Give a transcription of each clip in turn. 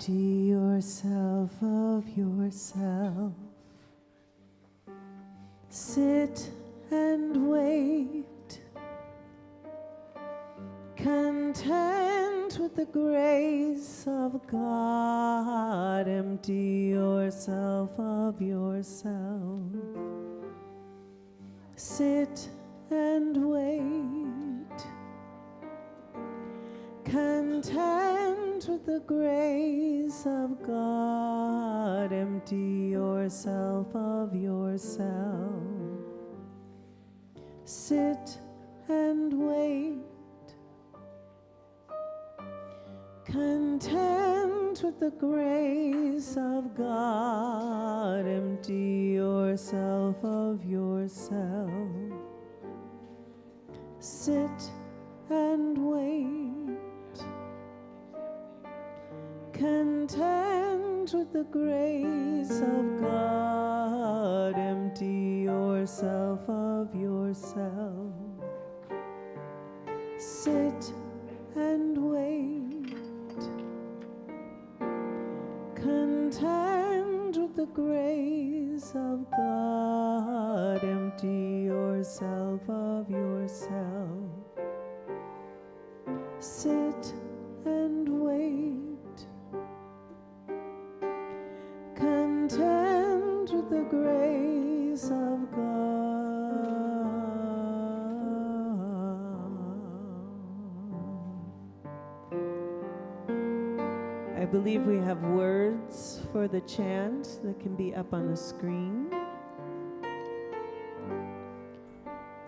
Empty yourself of yourself. Sit and wait, content with the grace of God. Empty yourself of yourself. Sit and wait, content with the grace of God. Empty yourself of yourself. Sit and wait, content with the grace of God. Empty yourself of yourself. Sit and wait, content with the grace of God. Empty yourself of yourself. Sit and wait, content with the grace of God. Empty yourself of yourself. Sit and wait, content with the grace of God. I believe we have words for the chant that can be up on the screen.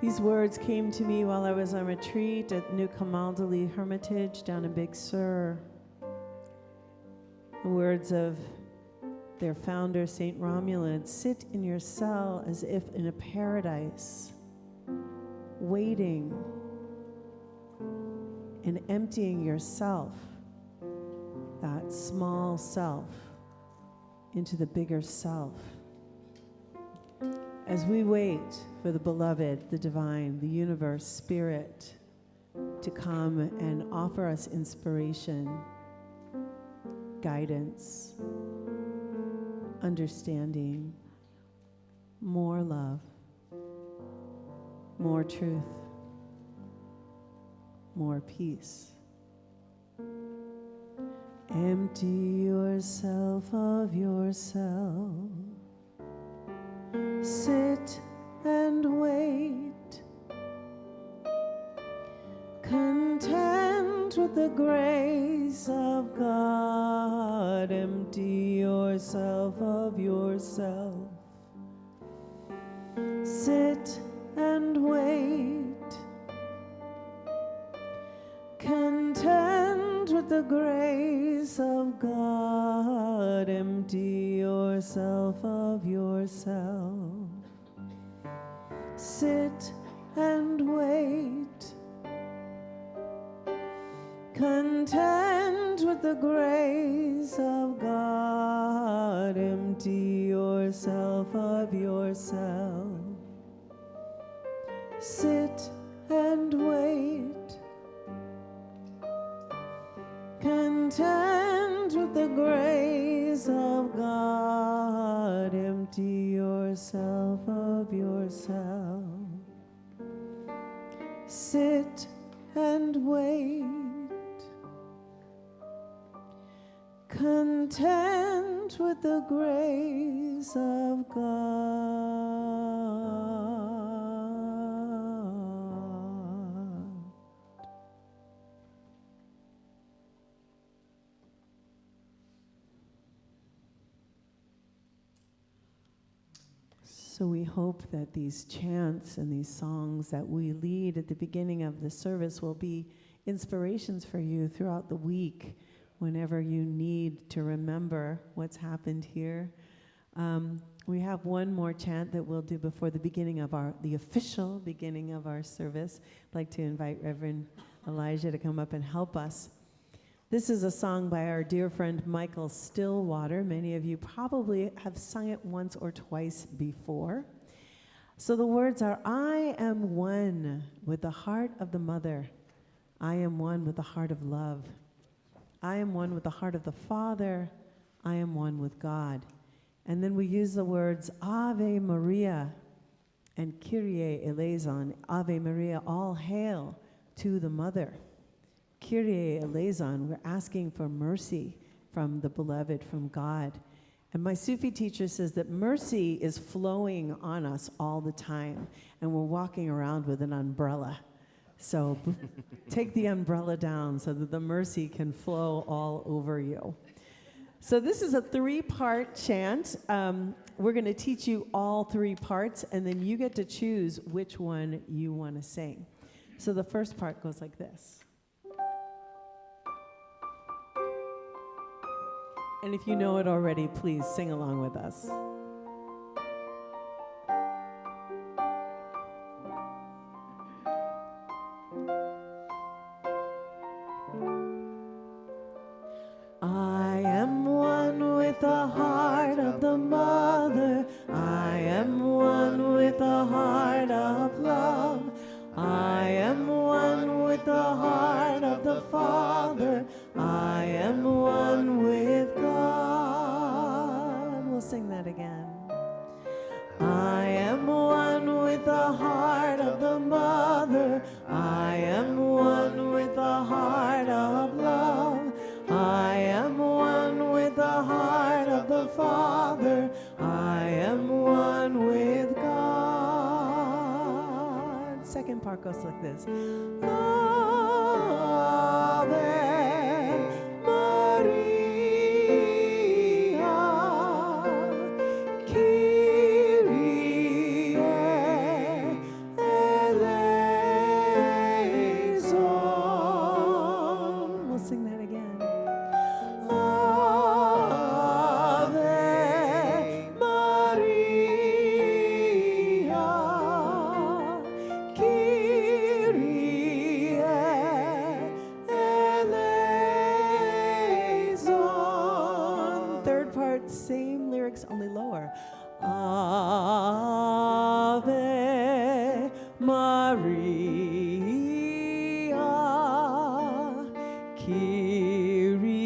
These words came to me while I was on retreat at New Camaldoli Hermitage down in Big Sur. The words of their founder, Saint Romulan: sit in your cell as if in a paradise, waiting and emptying yourself, that small self, into the bigger self. As we wait for the beloved, the divine, the universe, spirit, to come and offer us inspiration, guidance, understanding, more love, more truth, more peace. Empty yourself of yourself. Sit and wait, content with the grace of God. Empty yourself of yourself. Sit and wait, content with the grace of God. Empty yourself of yourself. Sit and wait, content with the grace of God. Empty yourself of yourself. Sit and wait, content with the grace of God. Empty yourself of yourself. Sit and wait, content with the grace of God. So we hope that these chants and these songs that we lead at the beginning of the service will be inspirations for you throughout the week, whenever you need to remember what's happened here. We have one more chant that we'll do before the beginning of the official beginning of our service. I'd like to invite Reverend Elijah to come up and help us. This is a song by our dear friend Michael Stillwater. Many of you probably have sung it once or twice before. So the words are, I am one with the heart of the mother. I am one with the heart of love. I am one with the heart of the Father. I am one with God. And then we use the words Ave Maria and Kyrie eleison. Ave Maria, all hail to the Mother. Kyrie eleison, we're asking for mercy from the beloved, from God. And my Sufi teacher says that mercy is flowing on us all the time, and we're walking around with an umbrella. So take the umbrella down so that the mercy can flow all over you. So this is a 3-part chant. We're going to teach you all 3 parts, and then you get to choose which one you want to sing. So the first part goes like this. And if you know it already, please sing along with us. I am one with the heart of the Mother. I am one with the heart of love. I am one with the heart of the Father. I am one with God. We'll sing that again. I am one with the heart of the Mother. I am one with the heart of love. I am one with the heart of the Father. I am one with God. Second part goes like this. Ave Maria, Kyrie eleison. We'll sing that again. Ave Maria, Kyrie eleison. Third part, same lyrics, only lower. Ave Maria, Kyrie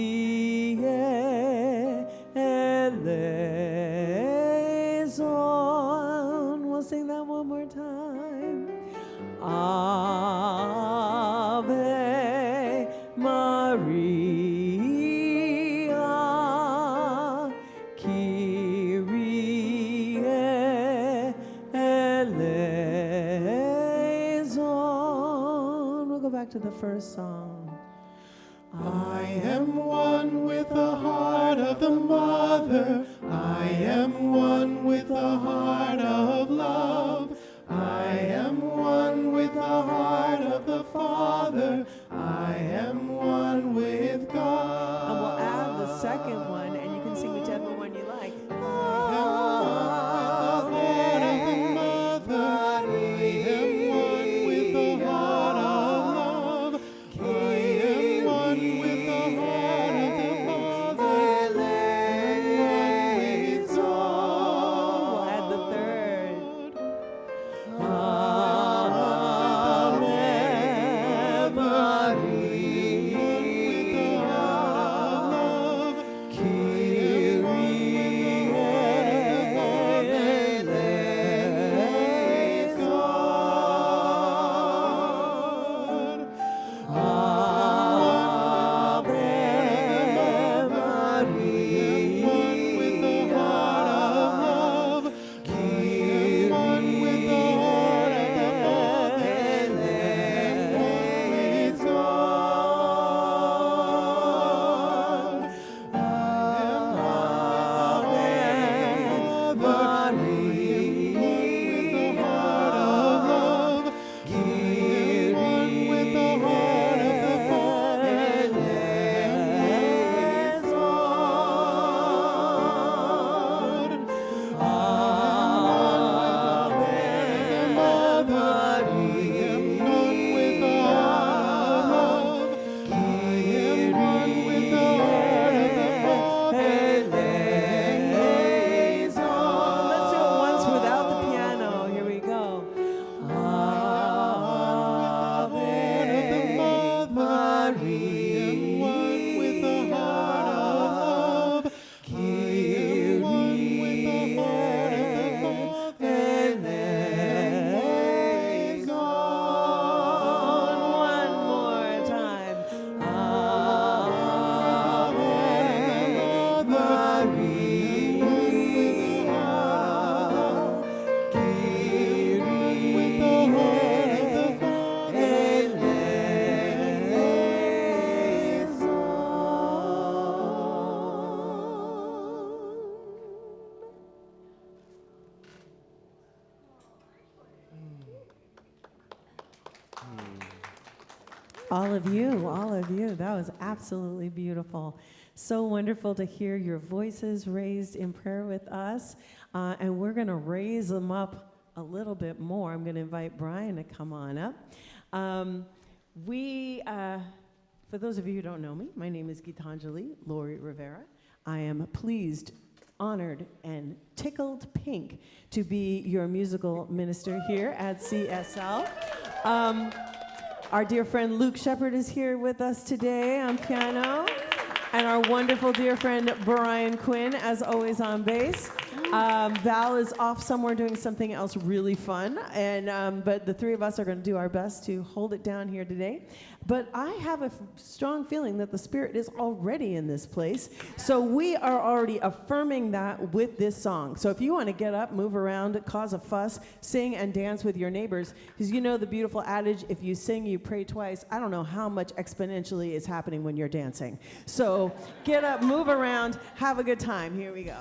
eleison. We'll sing that one more time. Ave Maria, Kyrie eleison. We'll go back to the first song. I am one with the heart of the Mother. I am one with the heart of love. I am one with the heart of the Father. I am one with God. And we'll add the second one, and you can sing whichever one you like. All of you, all of you. That was absolutely beautiful. So wonderful to hear your voices raised in prayer with us. And we're going to raise them up a little bit more. I'm going to invite Brian to come on up. For those of you who don't know me, my name is Gitanjali Lori Rivera. I am pleased, honored, and tickled pink to be your musical minister here at CSL. Our dear friend Luke Shepard is here with us today on piano, and our wonderful dear friend Brian Quinn, as always, on bass. Val is off somewhere doing something else really fun, and but the three of us are going to do our best to hold it down here today. But I have a strong feeling that the Spirit is already in this place, so we are already affirming that with this song. So if you want to get up, move around, cause a fuss, sing and dance with your neighbors, because you know the beautiful adage, if you sing, you pray twice. I don't know how much exponentially is happening when you're dancing. So get up, move around, have a good time. Here we go.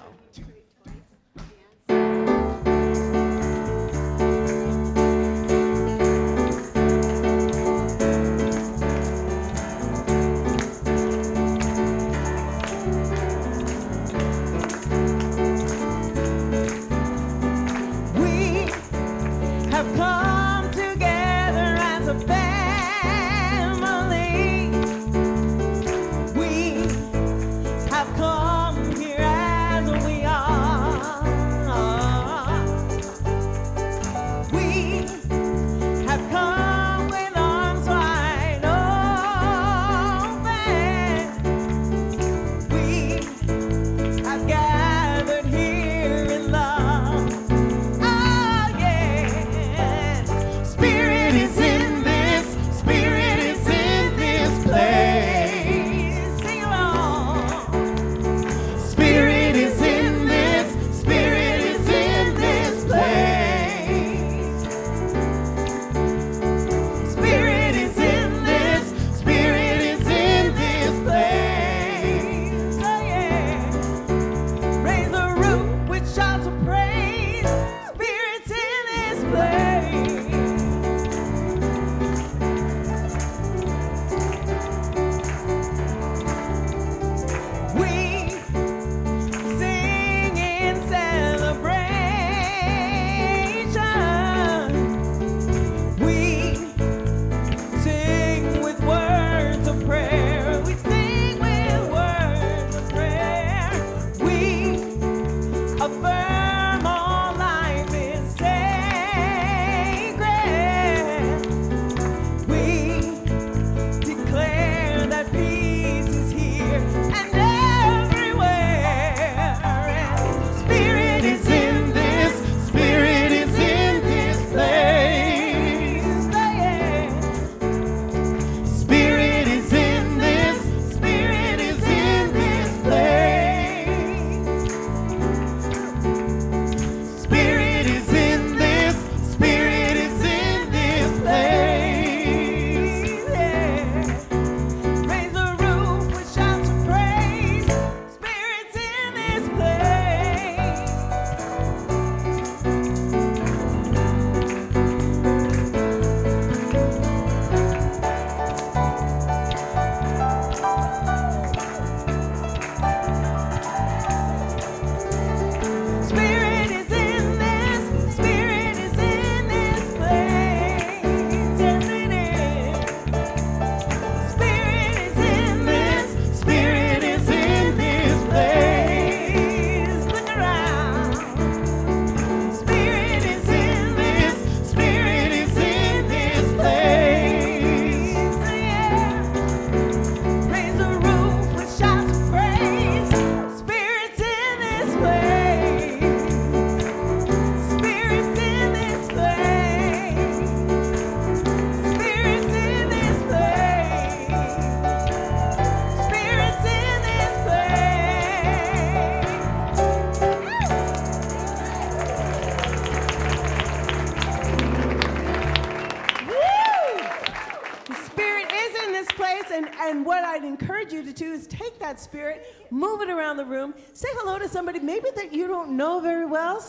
And what I'd encourage you to do is take that spirit, move it around the room, say hello to somebody maybe that you don't know very well.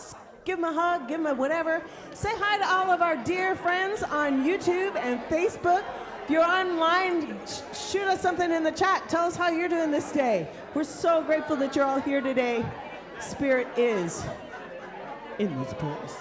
Give them a hug, give them a whatever. Say hi to all of our dear friends on YouTube and Facebook. If you're online, shoot us something in the chat. Tell us how you're doing this day. We're so grateful that you're all here today. Spirit is in this place.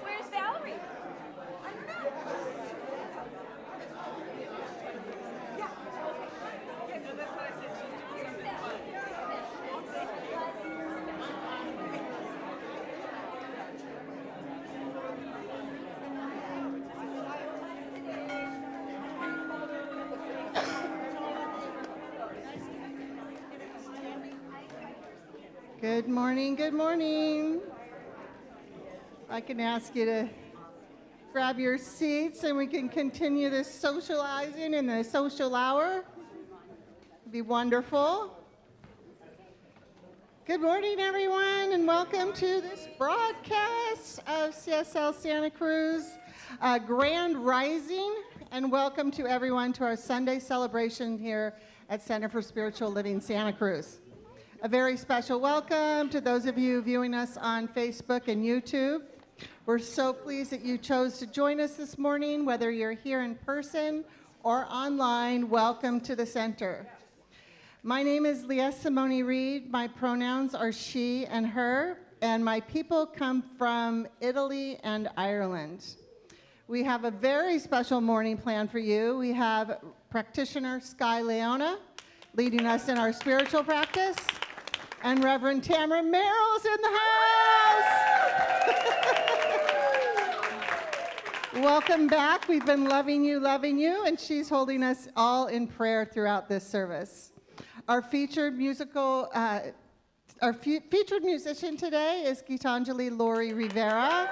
Where's Valerie? Good morning, good morning. I can ask you to grab your seats and we can continue this socializing in the social hour. It'd be wonderful. Good morning, everyone, and welcome to this broadcast of CSL Santa Cruz Grand Rising, and welcome to everyone to our Sunday celebration here at Center for Spiritual Living Santa Cruz. A very special welcome to those of you viewing us on Facebook and YouTube. We're so pleased that you chose to join us this morning, whether you're here in person or online. Welcome to the center. My name is Leah Simone Reed. My pronouns are she and her, and my people come from Italy and Ireland. We have a very special morning planned for you. We have practitioner Sky Leona leading us in our spiritual practice, and Reverend Tamara Merrill's in the house. Welcome back. We've been loving you, and she's holding us all in prayer throughout this service. Our featured musician today is Gitanjali Lori Rivera,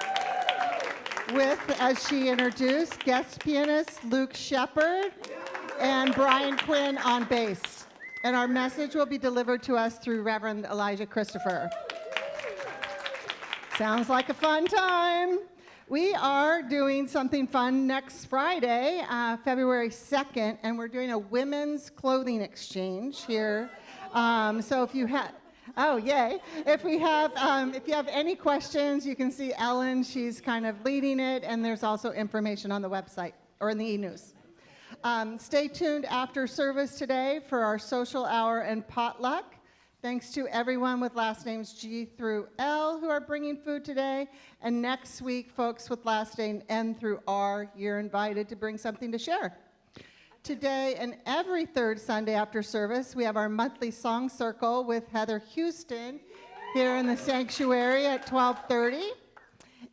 with, as she introduced, guest pianist Luke Shepard and Brian Quinn on bass. And our message will be delivered to us through Reverend Elijah Christopher. Sounds like a fun time. We are doing something fun next Friday, February 2nd, and we're doing a women's clothing exchange here. So if you have, oh yay! If you have any questions, you can see Ellen. She's kind of leading it, and there's also information on the website or in the e-news. Stay tuned after service today for our social hour and potluck. Thanks to everyone with last names G through L who are bringing food today. And next week, folks with last name N through R, you're invited to bring something to share. Today and every third Sunday after service, we have our monthly song circle with Heather Houston here in the sanctuary at 12:30.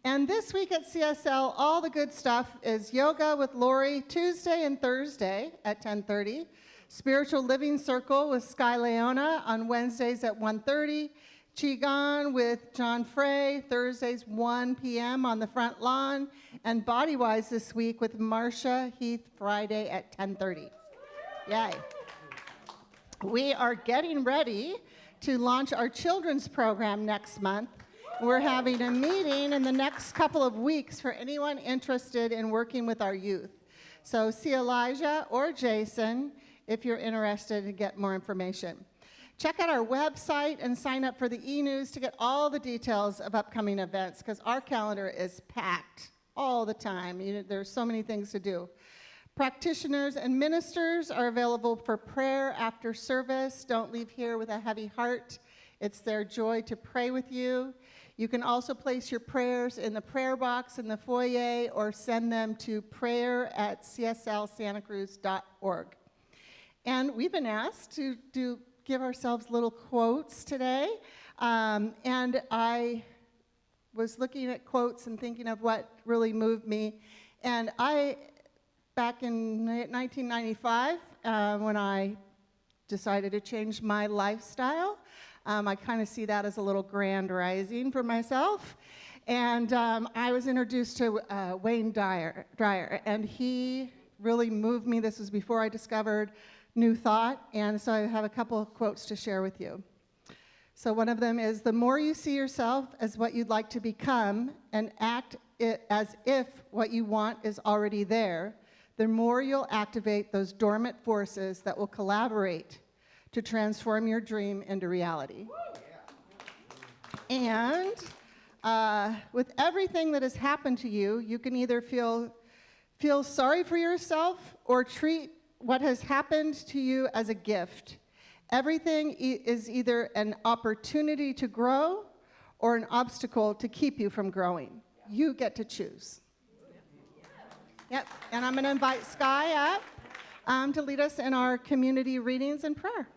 And this week at CSL, all the good stuff is yoga with Lori Tuesday and Thursday at 10:30. Spiritual Living Circle with Sky Leona on Wednesdays at 1:30. Qigong with John Frey, Thursdays 1 p.m. on the front lawn. And Bodywise this week with Marcia Heath, Friday at 10:30. Yay. We are getting ready to launch our children's program next month. We're having a meeting in the next couple of weeks for anyone interested in working with our youth. So see Elijah or Jason if you're interested to get more information. Check out our website and sign up for the e-news to get all the details of upcoming events, because our calendar is packed all the time. There's so many things to do. Practitioners and ministers are available for prayer after service. Don't leave here with a heavy heart. It's their joy to pray with you. You can also place your prayers in the prayer box in the foyer or send them to prayer@cslsantacruz.org. And we've been asked to do give ourselves little quotes today. And I was looking at quotes and thinking of what really moved me. And back in 1995, when I decided to change my lifestyle, I kind of see that as a little grand rising for myself. And I was introduced to Wayne Dyer, and he really moved me. This was before I discovered New Thought, and so I have a couple of quotes to share with you. So one of them is, the more you see yourself as what you'd like to become and act as if what you want is already there, the more you'll activate those dormant forces that will collaborate to transform your dream into reality. And with everything that has happened to you, you can either feel sorry for yourself or treat what has happened to you as a gift. Everything is either an opportunity to grow or an obstacle to keep you from growing. You get to choose. Yep, and I'm going to invite Sky up to lead us in our community readings and prayer.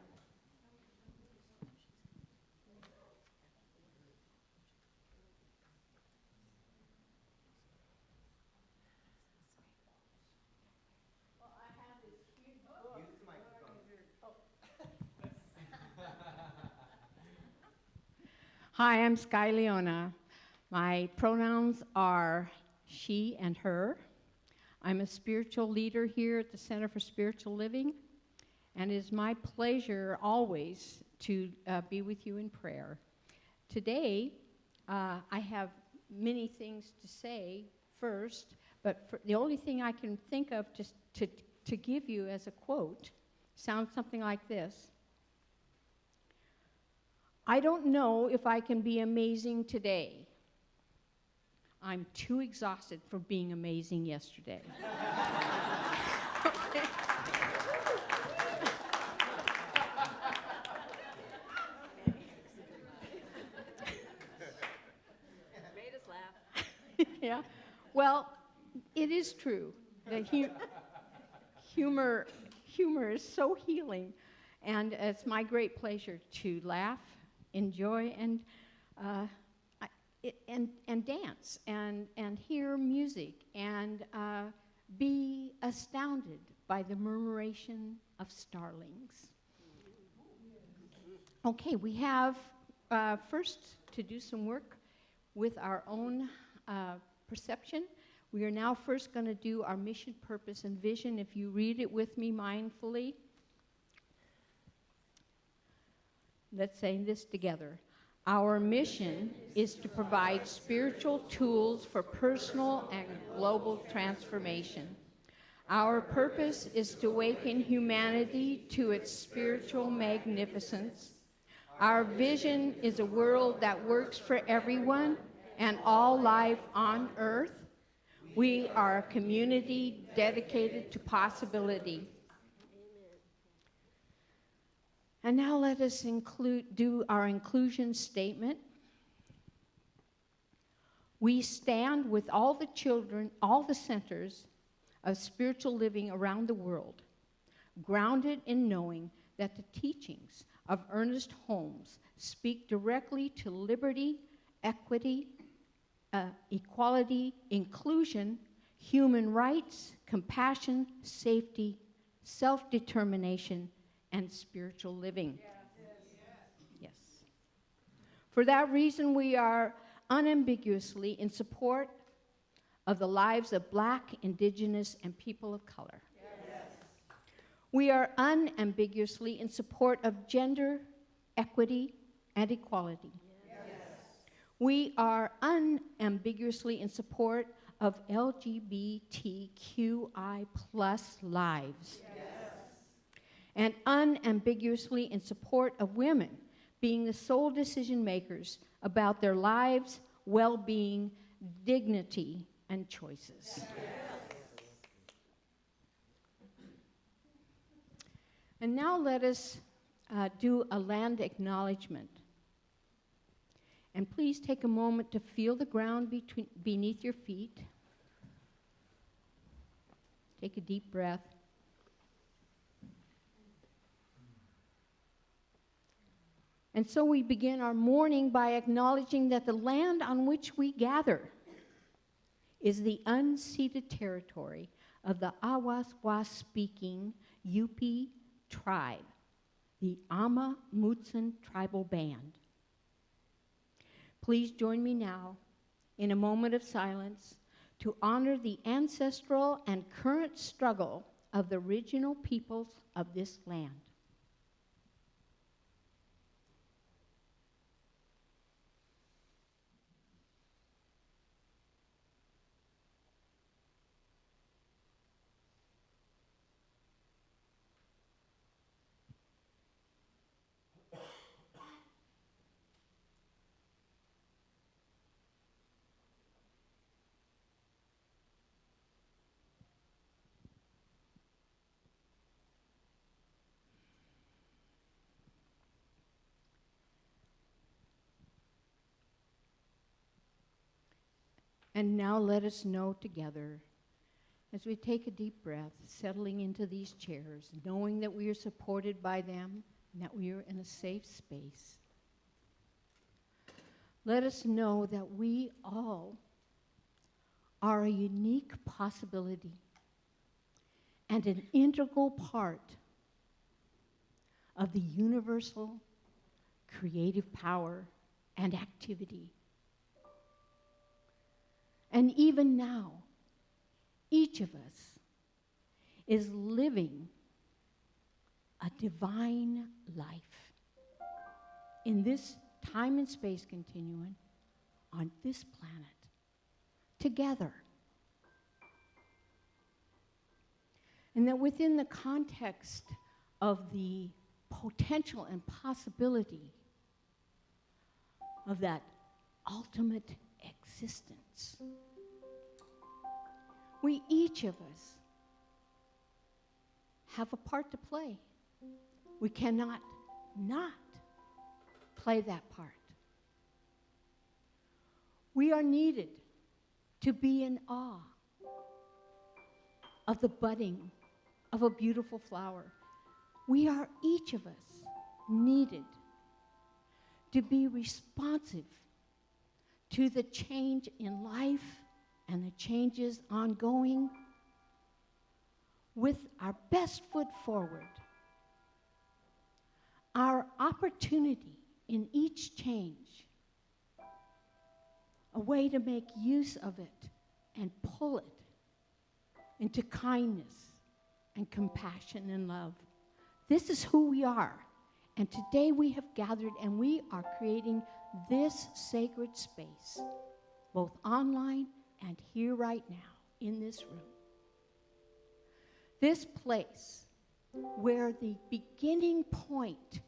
Hi, I'm Sky Leona. My pronouns are she and her. I'm a spiritual leader here at the Center for Spiritual Living, and it is my pleasure always to be with you in prayer. Today, I have many things to say first, but the only thing I can think of just to give you as a quote sounds something like this. I don't know if I can be amazing today. I'm too exhausted for being amazing yesterday. Made us laugh. Yeah. Well, it is true that humor is so healing, and it's my great pleasure to laugh, enjoy, and dance, and hear music, and be astounded by the murmuration of starlings. Okay, we have first to do some work with our own perception. We are now first going to do our mission, purpose, and vision. If you read it with me mindfully. Let's say this together. Our mission is to provide spiritual tools for personal and global transformation. Our purpose is to awaken humanity to its spiritual magnificence. Our vision is a world that works for everyone and all life on earth. We are a community dedicated to possibility. And now let us do our inclusion statement. We stand with all the children, all the centers of spiritual living around the world, grounded in knowing that the teachings of Ernest Holmes speak directly to liberty, equity, equality, inclusion, human rights, compassion, safety, self-determination, and spiritual living. Yes. For that reason, we are unambiguously in support of the lives of Black, Indigenous, and people of color. Yes. We are unambiguously in support of gender, equity, and equality. Yes. We are unambiguously in support of LGBTQI+ lives. Yes. And unambiguously in support of women being the sole decision makers about their lives, well-being, dignity, and choices. Yes. And now let us do a land acknowledgement. And please take a moment to feel the ground beneath your feet. Take a deep breath. And so we begin our morning by acknowledging that the land on which we gather is the unceded territory of the Awaswas-speaking Yupi tribe, the Ama Mutsun tribal band. Please join me now in a moment of silence to honor the ancestral and current struggle of the original peoples of this land. And now let us know together, as we take a deep breath, settling into these chairs, knowing that we are supported by them and that we are in a safe space. Let us know that we all are a unique possibility and an integral part of the universal creative power and activity. And even now, each of us is living a divine life in this time and space continuum on this planet, together. And that within the context of the potential and possibility of that ultimate existence, we each of us have a part to play. We cannot not play that part. We are needed to be in awe of the budding of a beautiful flower. We are each of us needed to be responsive to the change in life and the changes ongoing with our best foot forward. Our opportunity in each change, a way to make use of it and pull it into kindness and compassion and love. This is who we are. And today we have gathered and we are creating this sacred space, both online and here right now in this room. This place where the beginning point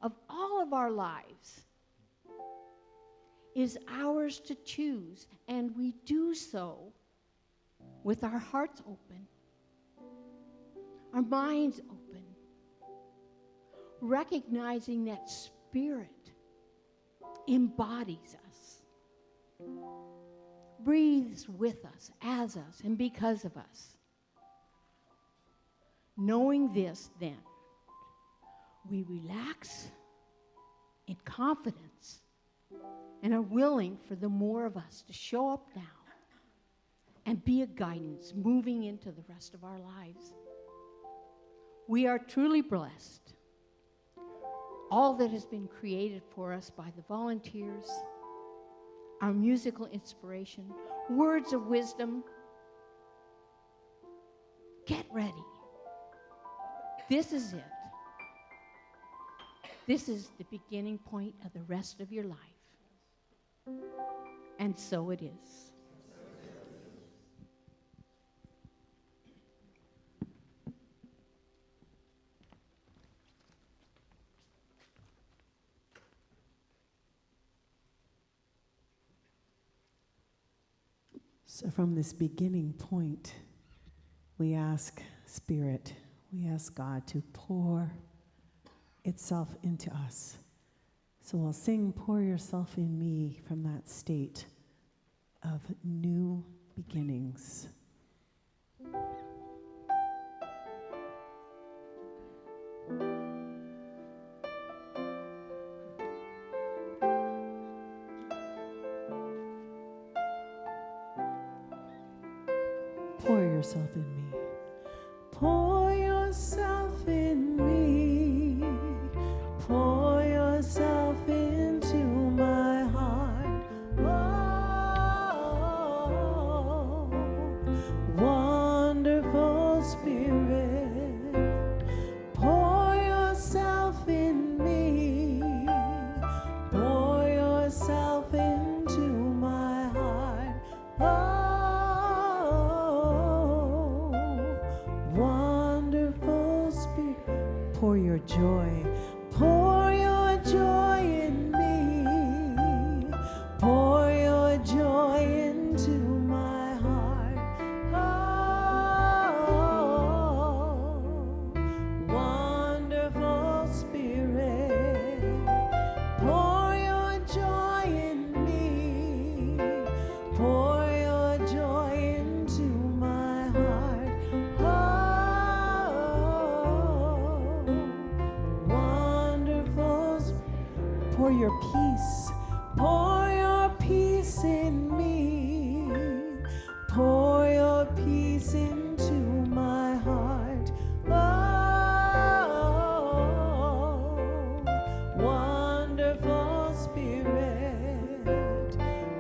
of all of our lives is ours to choose, and we do so with our hearts open, our minds open, recognizing that Spirit embodies us, breathes with us, as us, and because of us. Knowing this, then, we relax in confidence and are willing for the more of us to show up now and be a guidance moving into the rest of our lives. We are truly blessed. All that has been created for us by the volunteers, our musical inspiration, words of wisdom. Get ready. This is it. This is the beginning point of the rest of your life. And so it is. So from this beginning point, we ask Spirit, we ask God to pour itself into us. So we'll sing, "Pour Yourself in Me," from that state of new beginnings. Pour yourself in me. Pour yourself in me. Pour yourself into my heart. Oh, wonderful Spirit. Pour yourself in me. Pour yourself into my heart. Oh, wonderful Spirit. Pour your joy. Pour your joy in me. Pour your joy into my heart. Oh, wonderful Spirit. Pour your joy in me. Pour your joy into my heart. Oh, wonderful Spirit. Pour your peace. Pour your peace in me. Pour your peace into my heart. Oh, wonderful Spirit.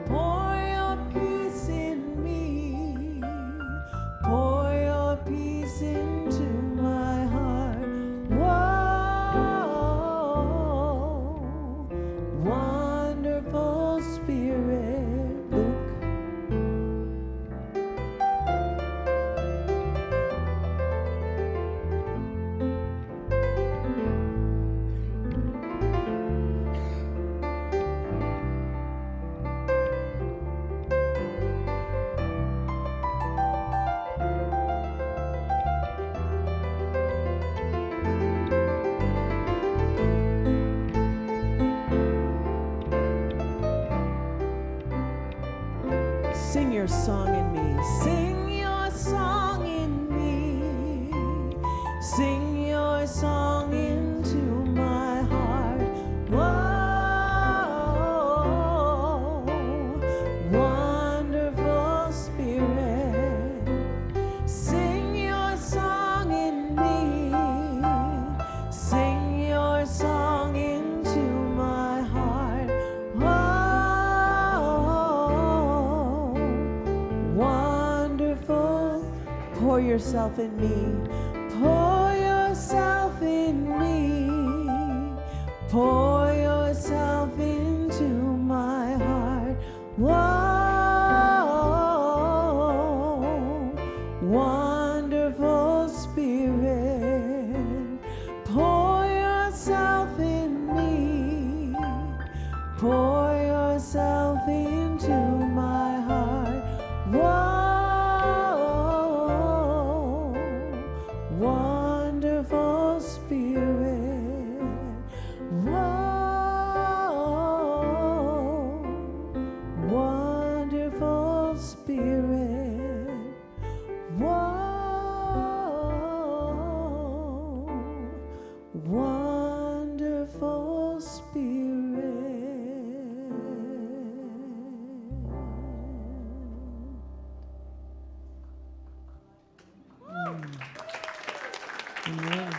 Pour your peace in me. Pour your peace into my heart. Whoa, wonderful Spirit. Luke. Sing your song in me. Sing your song in me. Sing your song into my heart. Whoa, wonderful Spirit. Sing your song in me. Sing your song into my heart. Oh, wonderful. Pour yourself in me. Pour yourself in me. Pour yourself into my heart. Whoa, wonderful Spirit. Pour yourself in me. Pour yourself into my heart. Whoa, wonderful Spirit. Whoa, wonderful Spirit. Whoa, wonderful Spirit. Amen.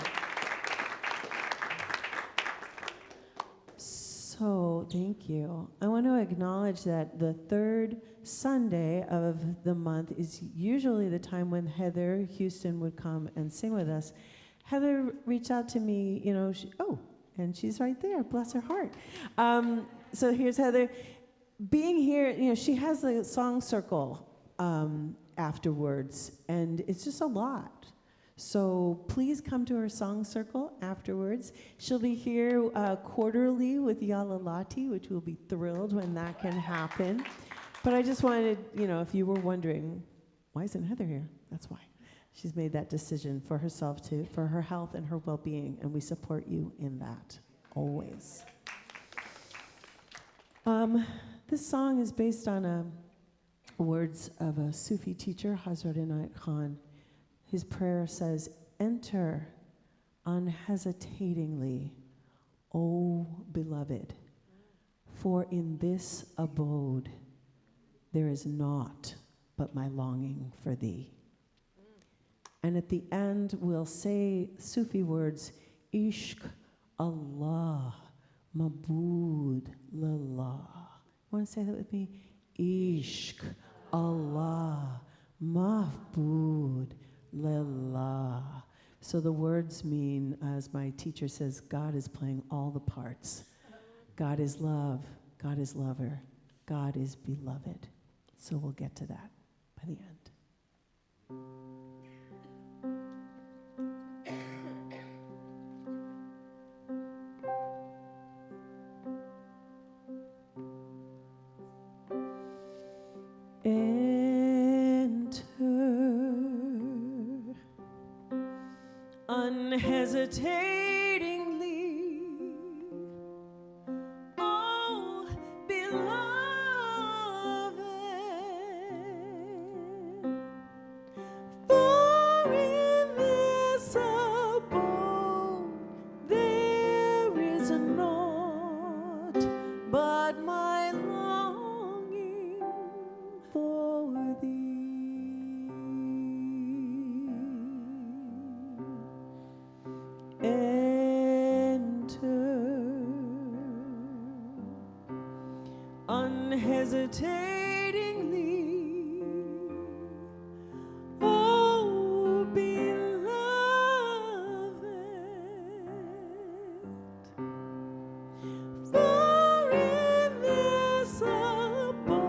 So, thank you. I want to acknowledge that the third Sunday of the month is usually the time when Heather Houston would come and sing with us. Heather reached out to me, and she's right there, bless her heart. So here's Heather. Being here, she has a song circle afterwards, and it's just a lot. So please come to her song circle afterwards. She'll be here quarterly with Yalalati, which we'll be thrilled when that can happen. But I just wanted, if you were wondering, why isn't Heather here? That's why. She's made that decision for herself for her health and her well-being, and we support you in that, always. This song is based on words of a Sufi teacher, Hazrat Inayat Khan. His prayer says, "Enter unhesitatingly, O beloved, for in this abode there is naught but my longing for thee." And at the end, we'll say Sufi words, Ishq Allah, Mabud Lillah. Want to say that with me? Ishq Allah, Mahbud Lillah. So the words mean, as my teacher says, God is playing all the parts. God is love, God is lover, God is beloved. So we'll get to that by the end. Enter unhesitatingly, oh beloved, for in this abode there is naught but my longing for thee. Enter unhesitatingly, oh beloved, for in this abode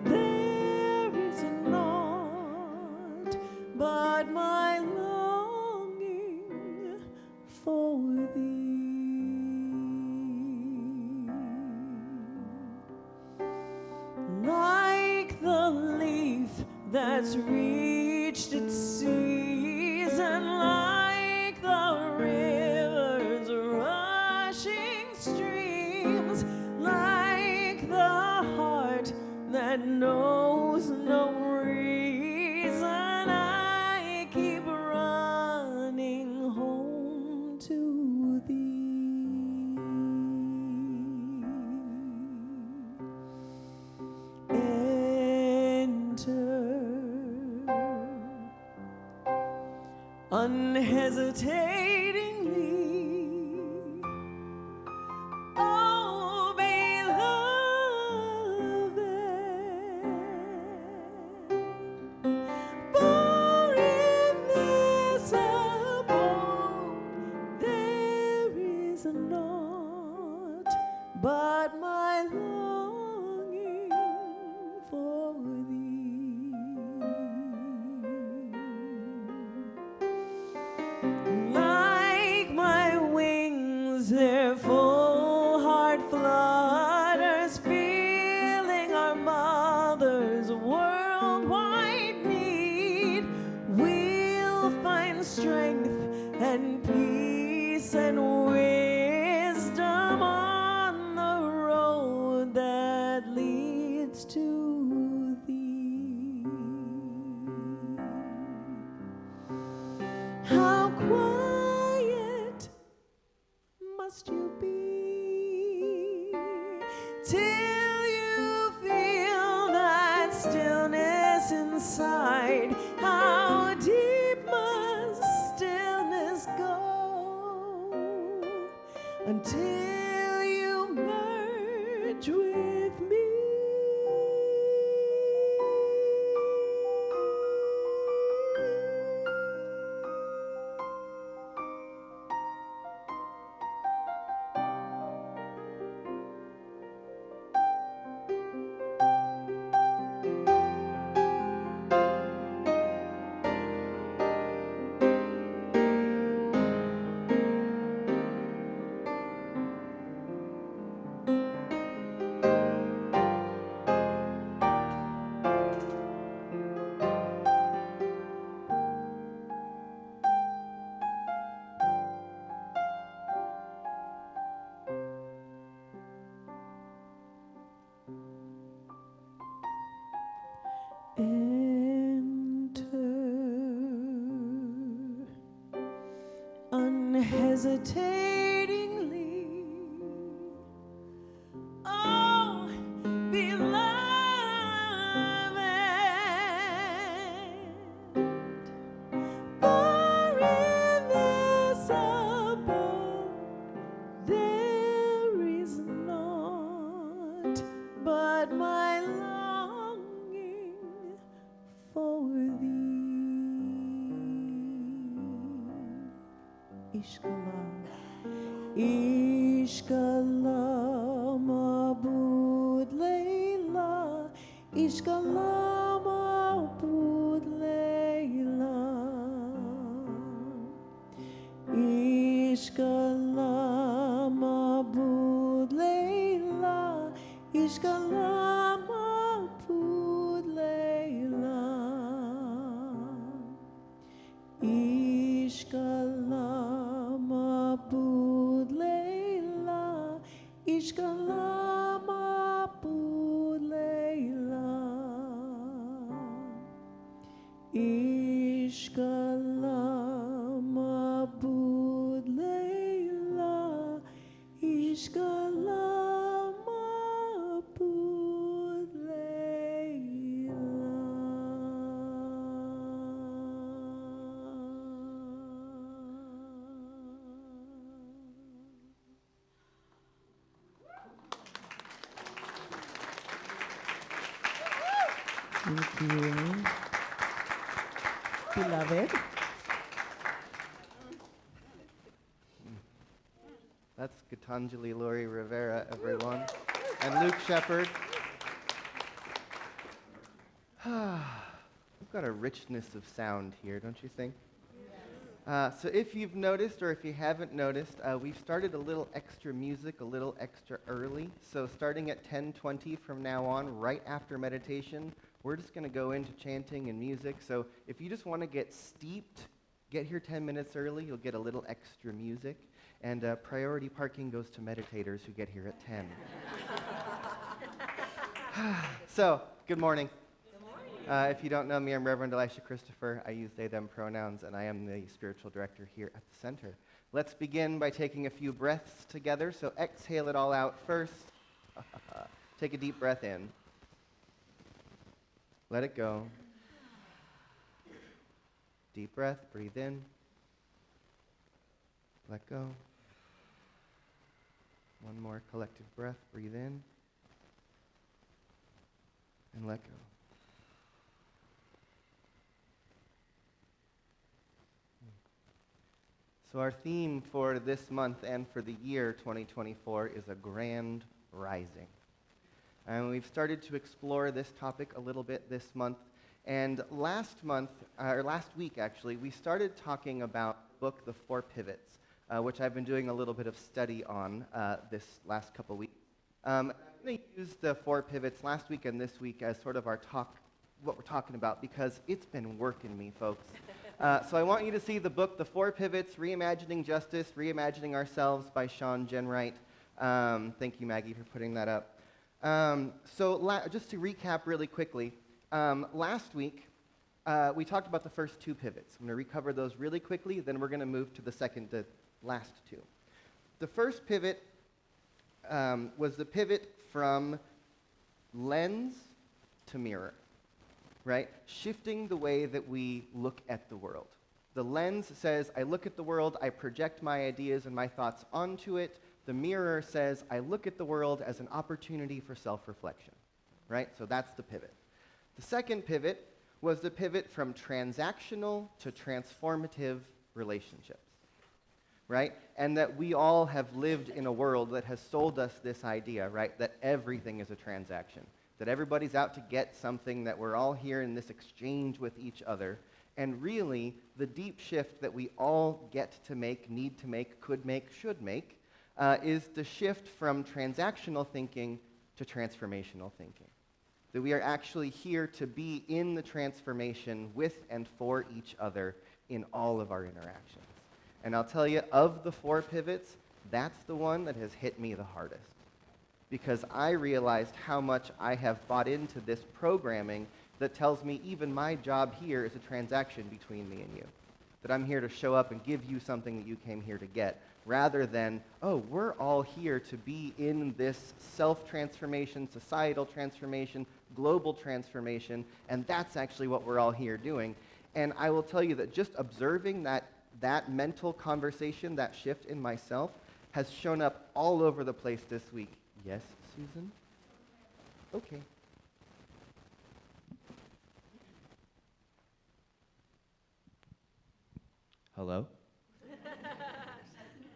there is naught but my longing for thee. Like the leaf that's reached its season, like the river's rushing streams, like the heart that knows no reason, I keep running home to thee. Enter unhesitatingly, oh beloved, for in this abode there is naught but my longing for thee. Like my wings, their full heart flutters, feeling our mother's worldwide need. We'll find strength and peace and wisdom on the road that leads to thee. How quiet must you be till you feel that stillness inside? How deep must stillness go until you merge with me? Enter unhesitatingly, oh beloved, Ishkala. Ishkala mabud leila. Ishkala mabud leila. Ishkala mabud leila. Ishkala mabud leila. Ishkala mabud leila. Ishkala mabud leila. Ishkala mabud leila. Ishkala mabud Thank you, beloved. That's Gitanjali Lori Rivera, everyone. And Luke Shepard. We've got a richness of sound here, don't you think? So if you've noticed, or if you haven't noticed, we've started a little extra music, a little extra early. So starting at 10:20 from now on, right after meditation, we're just going to go into chanting and music. So if you just want to get steeped, get here 10 minutes early, you'll get a little extra music. And priority parking goes to meditators who get here at 10. So, good morning. If you don't know me, I'm Reverend Elisha Christopher. I use they, them pronouns, and I am the spiritual director here at the center. Let's begin by taking a few breaths together. So exhale it all out first. Take a deep breath in. Let it go. Deep breath, breathe in. Let go. One more collective breath, breathe in. And let go. So our theme for this month and for the year 2024 is a grand rising. And we've started to explore this topic a little bit this month. And last week actually, we started talking about the book, The Four Pivots, which I've been doing a little bit of study on this last couple weeks. I'm going to use the four pivots last week and this week as sort of what we're talking about, because it's been working me, folks. So I want you to see the book, The Four Pivots, Reimagining Justice, Reimagining Ourselves by Sean Genwright. Thank you, Maggie, for putting that up. Just to recap really quickly, last week we talked about the first two pivots. I'm going to recover those really quickly, then we're going to move to the last two. The first pivot was the pivot from lens to mirror. Right? Shifting the way that we look at the world. The lens says, I look at the world, I project my ideas and my thoughts onto it. The mirror says, I look at the world as an opportunity for self-reflection. Right? So that's the pivot. The second pivot was the pivot from transactional to transformative relationships. Right? And that we all have lived in a world that has sold us this idea, right? That everything is a transaction. That everybody's out to get something, that we're all here in this exchange with each other. And really, the deep shift that we all get to make, need to make, could make, should make, is the shift from transactional thinking to transformational thinking. That we are actually here to be in the transformation with and for each other in all of our interactions. And I'll tell you, of the four pivots, that's the one that has hit me the hardest. Because I realized how much I have bought into this programming that tells me even my job here is a transaction between me and you. That I'm here to show up and give you something that you came here to get, rather than, oh, we're all here to be in this self-transformation, societal transformation, global transformation, and that's actually what we're all here doing. And I will tell you that just observing that mental conversation, that shift in myself, has shown up all over the place this week. Yes, Susan? Okay. Hello?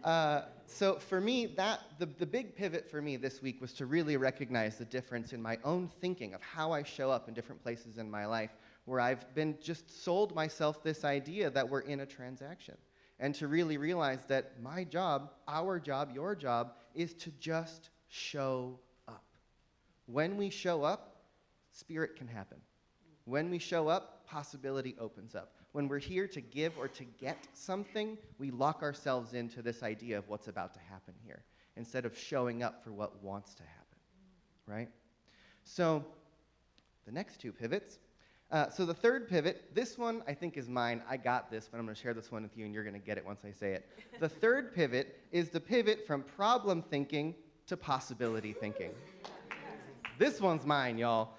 So for me, the big pivot for me this week was to really recognize the difference in my own thinking of how I show up in different places in my life where I've been just sold myself this idea that we're in a transaction. And to really realize that my job, our job, your job, is to just show up. When we show up, spirit can happen. When we show up, possibility opens up. When we're here to give or to get something, we lock ourselves into this idea of what's about to happen here, instead of showing up for what wants to happen, right? So the next two pivots. So the third pivot, this one I think is mine. I got this, but I'm going to share this one with you, and you're going to get it once I say it. The third pivot is the pivot from problem thinking to possibility thinking. This one's mine, y'all.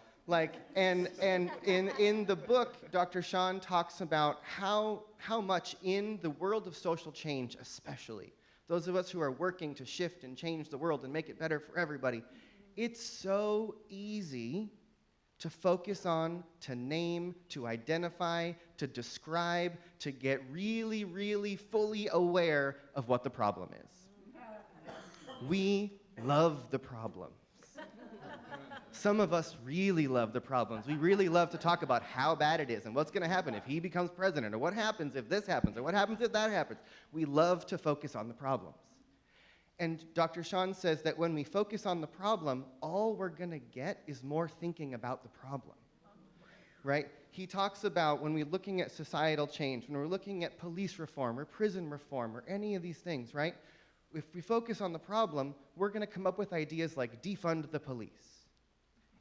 And in the book, Dr. Sean talks about how much in the world of social change, especially, those of us who are working to shift and change the world and make it better for everybody, it's so easy to focus on, to name, to identify, to describe, to get really, really fully aware of what the problem is. We love the problem. Some of us really love the problems. We really love to talk about how bad it is and what's going to happen if he becomes president, or what happens if this happens, or what happens if that happens. We love to focus on the problems. And Dr. Sean says that when we focus on the problem, all we're going to get is more thinking about the problem, right? He talks about when we're looking at societal change, when we're looking at police reform or prison reform or any of these things, right? If we focus on the problem, we're going to come up with ideas like defund the police,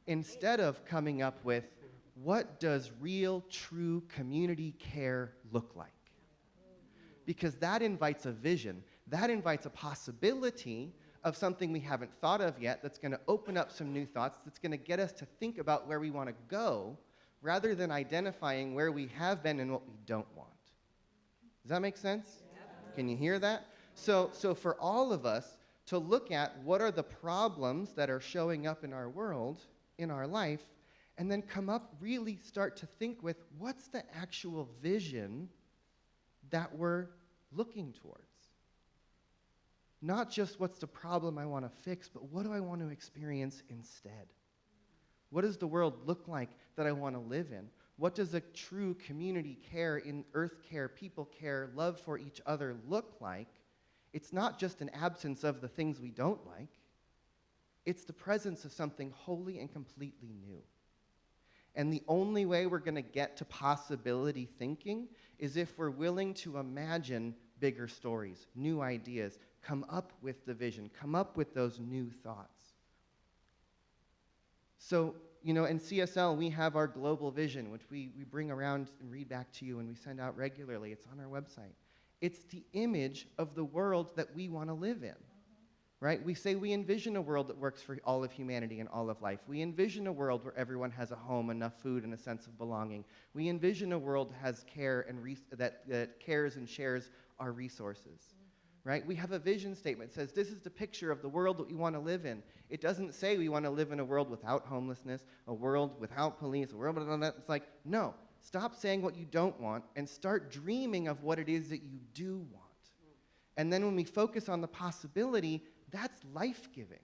instead of coming up with what does real, true community care look like? Because that invites a vision. That invites a possibility of something we haven't thought of yet that's going to open up some new thoughts, that's going to get us to think about where we want to go, rather than identifying where we have been and what we don't want. Does that make sense? Yeah. Can you hear that? So for all of us to look at what are the problems that are showing up in our world, in our life, and then come up, really start to think with what's the actual vision that we're looking towards. Not just what's the problem I want to fix, but what do I want to experience instead? What does the world look like that I want to live in? What does a true community care, in earth care, people care, love for each other look like? It's not just an absence of the things we don't like. It's the presence of something wholly and completely new. And the only way we're going to get to possibility thinking is if we're willing to imagine bigger stories, new ideas, come up with the vision, come up with those new thoughts. So, in CSL, we have our global vision, which we bring around and read back to you and we send out regularly. It's on our website. It's the image of the world that we want to live in. Right? We say we envision a world that works for all of humanity and all of life. We envision a world where everyone has a home, enough food, and a sense of belonging. We envision a world that has care and that cares and shares our resources. Right? We have a vision statement that says this is the picture of the world that we want to live in. It doesn't say we want to live in a world without homelessness, a world without police, a world without that. It's like, no, stop saying what you don't want and start dreaming of what it is that you do want. And then when we focus on the possibility, that's life-giving.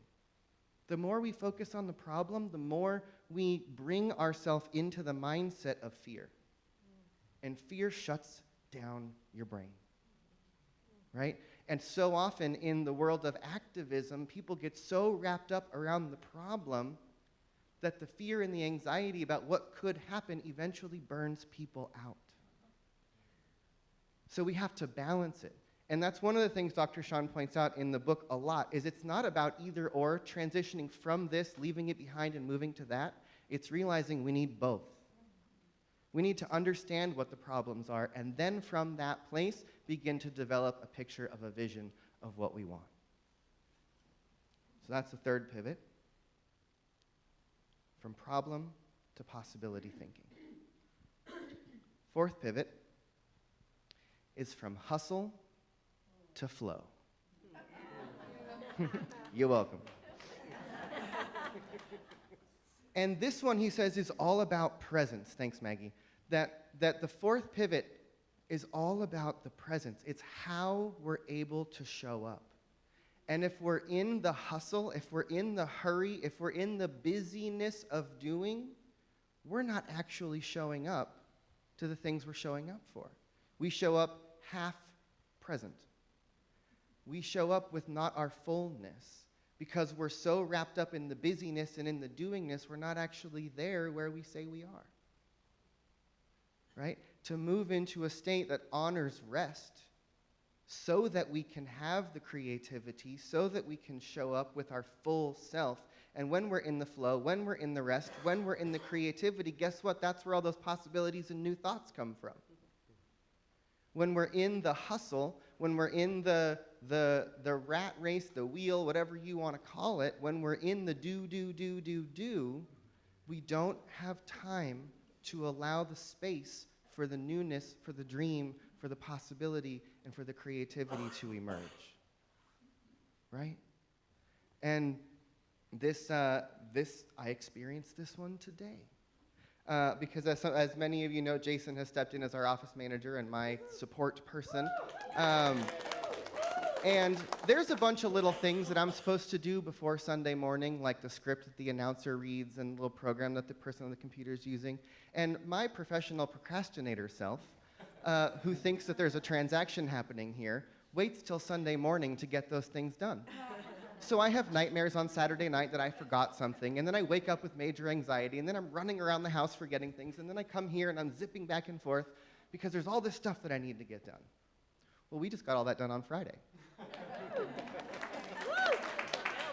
The more we focus on the problem, the more we bring ourselves into the mindset of fear. And fear shuts down your brain. Right? And so often in the world of activism, people get so wrapped up around the problem that the fear and the anxiety about what could happen eventually burns people out. So we have to balance it. And that's one of the things Dr. Sean points out in the book a lot, is it's not about either or, transitioning from this, leaving it behind and moving to that. It's realizing we need both. We need to understand what the problems are, and then from that place, begin to develop a picture of a vision of what we want. So that's the third pivot, from problem to possibility thinking. Fourth pivot is from hustle to flow. You're welcome. And this one, he says, is all about presence. Thanks, Maggie. That the fourth pivot is all about the presence. It's how we're able to show up. And if we're in the hustle, if we're in the hurry, if we're in the busyness of doing, we're not actually showing up to the things we're showing up for. We show up half present. We show up with not our fullness because we're so wrapped up in the busyness and in the doingness, we're not actually there where we say we are. Right? To move into a state that honors rest so that we can have the creativity, so that we can show up with our full self. And when we're in the flow, when we're in the rest, when we're in the creativity, guess what? That's where all those possibilities and new thoughts come from. When we're in the hustle, when we're in the rat race, the wheel, whatever you want to call it, when we're in the do, we don't have time to allow the space for the newness, for the dream, for the possibility, and for the creativity to emerge. Right? And this I experienced this one today. Because as many of you know, Jason has stepped in as our office manager and my support person. And there's a bunch of little things that I'm supposed to do before Sunday morning, like the script that the announcer reads and the little program that the person on the computer is using. And my professional procrastinator self, who thinks that there's a transaction happening here, waits till Sunday morning to get those things done. So I have nightmares on Saturday night that I forgot something, and then I wake up with major anxiety, and then I'm running around the house forgetting things, and then I come here and I'm zipping back and forth because there's all this stuff that I need to get done. Well, we just got all that done on Friday.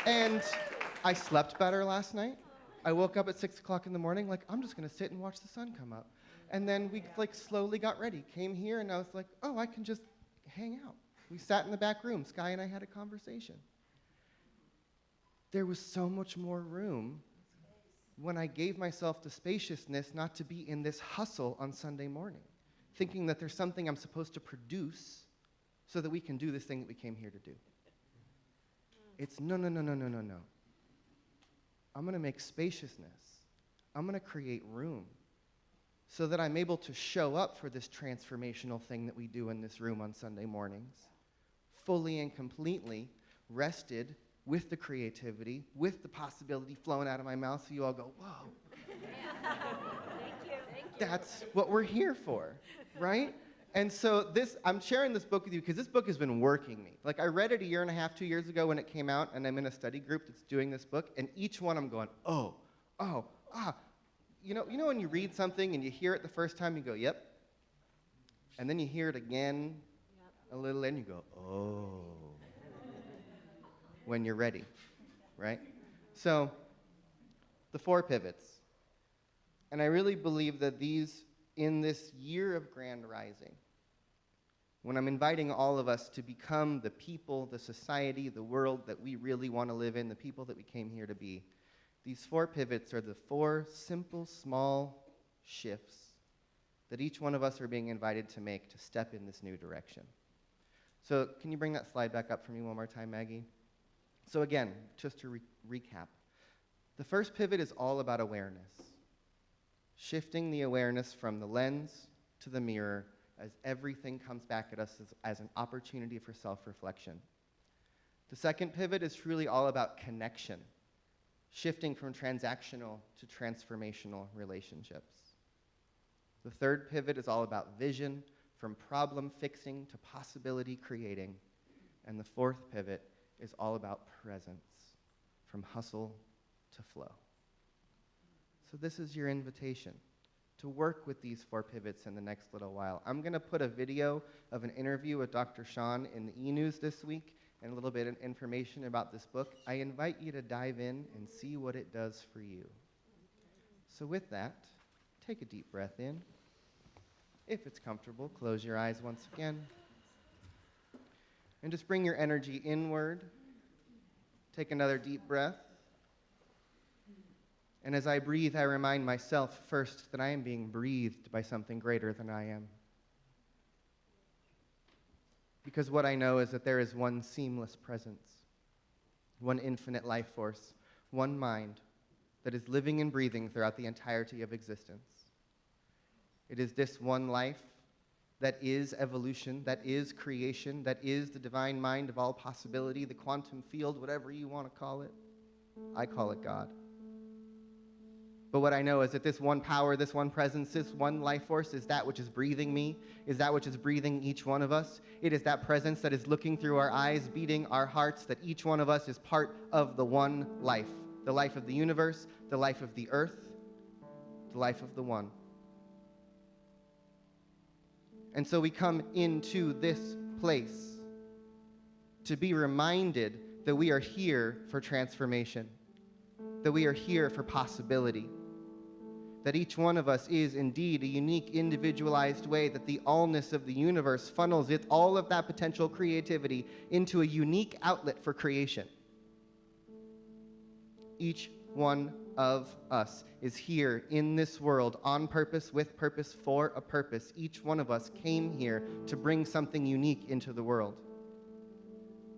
And I slept better last night. I woke up at 6 o'clock in the morning, like, I'm just going to sit and watch the sun come up. And then we slowly got ready, came here, and I was like, oh, I can just hang out. We sat in the back room. Sky and I had a conversation. There was so much more room when I gave myself the spaciousness not to be in this hustle on Sunday morning, thinking that there's something I'm supposed to produce so that we can do this thing that we came here to do. It's no. I'm going to make spaciousness. I'm going to create room so that I'm able to show up for this transformational thing that we do in this room on Sunday mornings, fully and completely rested with the creativity, with the possibility flowing out of my mouth so you all go, whoa. Thank you. That's what we're here for, right? And so I'm sharing this book with you because this book has been working me. Like, I read it 1.5 years, 2 years ago when it came out, and I'm in a study group that's doing this book, and each one I'm going, You know when you read something and you hear it the first time, you go, yep. And then you hear it again a little, and you go, oh. When you're ready, right? So, the 4 pivots. And I really believe that these, in this year of grand rising, when I'm inviting all of us to become the people, the society, the world that we really want to live in, the people that we came here to be, these 4 pivots are the 4 simple, small shifts that each one of us are being invited to make to step in this new direction. So can you bring that slide back up for me one more time, Maggie? So again, just to recap, the first pivot is all about awareness, shifting the awareness from the lens to the mirror as everything comes back at us as an opportunity for self-reflection. The second pivot is truly all about connection, shifting from transactional to transformational relationships. The third pivot is all about vision, from problem fixing to possibility creating. And the fourth pivot is all about presence, from hustle to flow. So this is your invitation to work with these 4 pivots in the next little while. I'm going to put a video of an interview with Dr. Sean in the e-news this week and a little bit of information about this book. I invite you to dive in and see what it does for you. So with that, take a deep breath in. If it's comfortable, close your eyes once again. And just bring your energy inward. Take another deep breath. And as I breathe, I remind myself first that I am being breathed by something greater than I am. Because what I know is that there is one seamless presence, one infinite life force, one mind that is living and breathing throughout the entirety of existence. It is this one life that is evolution, that is creation, that is the divine mind of all possibility, the quantum field, whatever you want to call it. I call it God. But what I know is that this one power, this one presence, this one life force is that which is breathing me, is that which is breathing each one of us. It is that presence that is looking through our eyes, beating our hearts, that each one of us is part of the one life, the life of the universe, the life of the earth, the life of the one. And so we come into this place to be reminded that we are here for transformation, that we are here for possibility, that each one of us is indeed a unique, individualized way, that the allness of the universe funnels all of that potential creativity into a unique outlet for creation. Each one of us is here in this world on purpose, with purpose, for a purpose. Each one of us came here to bring something unique into the world.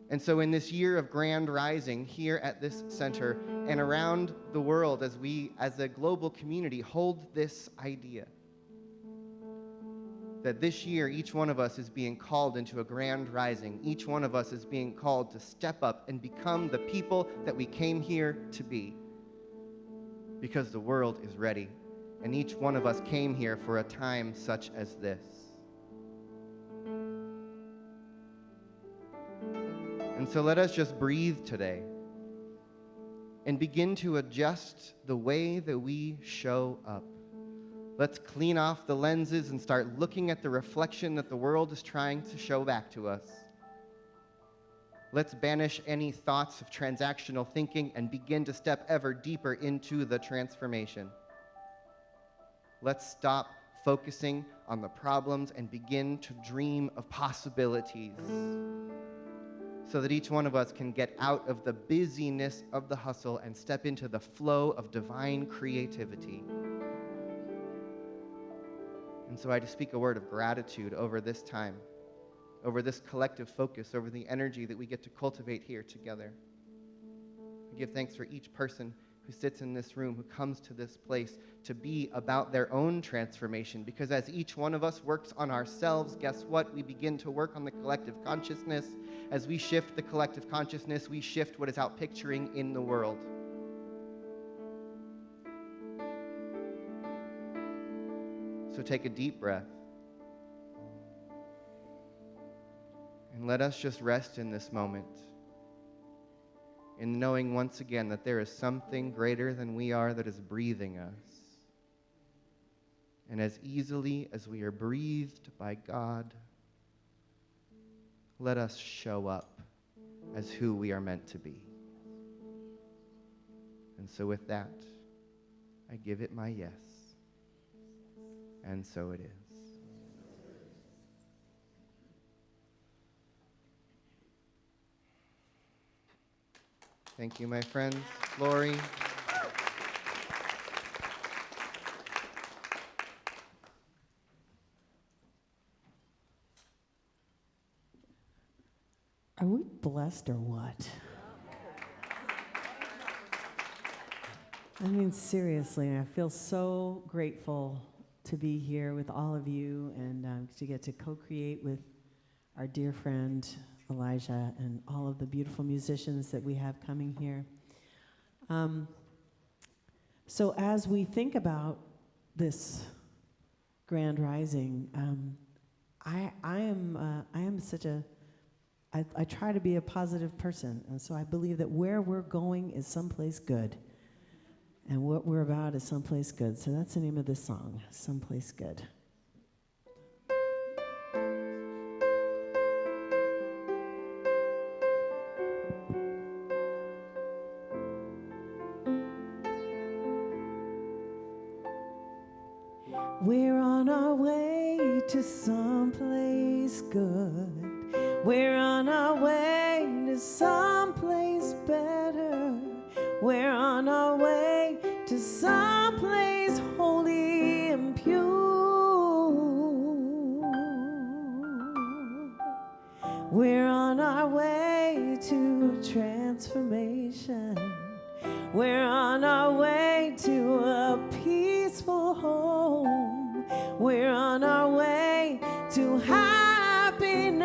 And so in this year of grand rising here at this center and around the world, as we as a global community hold this idea that this year each one of us is being called into a grand rising. Each one of us is being called to step up and become the people that we came here to be, because the world is ready, and each one of us came here for a time such as this. And so let us just breathe today and begin to adjust the way that we show up. Let's clean off the lenses and start looking at the reflection that the world is trying to show back to us. Let's banish any thoughts of transactional thinking and begin to step ever deeper into the transformation. Let's stop focusing on the problems and begin to dream of possibilities, so that each one of us can get out of the busyness of the hustle and step into the flow of divine creativity. And so I just speak a word of gratitude over this time, over this collective focus, over the energy that we get to cultivate here together. I give thanks for each person who sits in this room, who comes to this place to be about their own transformation, because as each one of us works on ourselves, guess what? We begin to work on the collective consciousness. As we shift the collective consciousness, we shift what is out picturing in the world. So take a deep breath, and let us just rest in this moment, in knowing once again that there is something greater than we are that is breathing us. And as easily as we are breathed by God, let us show up as who we are meant to be. And so with that, I give it my yes. And so it is. Thank you, my friends. Lori. Are we blessed or what? I mean, seriously, I feel so grateful to be here with all of you and to get to co-create with our dear friend Elijah and all of the beautiful musicians that we have coming here. So as we think about this grand rising, I am such a I try to be a positive person, and so I believe that where we're going is someplace good, and what we're about is someplace good. So that's the name of this song, Someplace Good. We're on our way to someplace good. We're on our way to someplace better. We're on our way to someplace holy and pure. We're on our way to transformation. We're on our way to a peaceful home. We're on our way to happiness